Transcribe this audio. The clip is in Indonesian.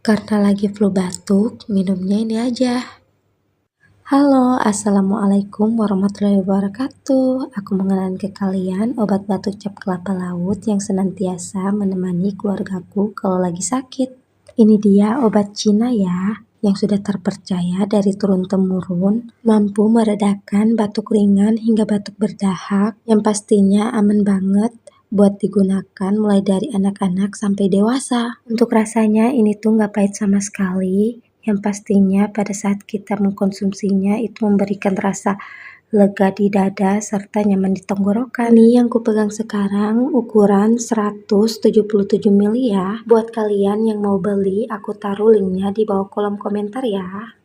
Karena lagi flu batuk, minumnya ini aja. Halo, assalamualaikum warahmatullahi wabarakatuh. Aku mengenalkan ke kalian obat batuk cap kelapa laut yang senantiasa menemani keluargaku kalau lagi sakit. Ini dia obat Cina ya, yang sudah terpercaya dari turun-temurun, mampu meredakan batuk ringan hingga batuk berdahak, yang pastinya aman banget buat digunakan mulai dari anak-anak sampai dewasa. Untuk rasanya ini tuh nggak pahit sama sekali, yang pastinya pada saat kita mengkonsumsinya itu memberikan rasa lega di dada serta nyaman di tenggorokan. Ini yang kupegang sekarang ukuran 177 ml ya. Buat kalian yang mau beli, aku taruh linknya di bawah kolom komentar ya.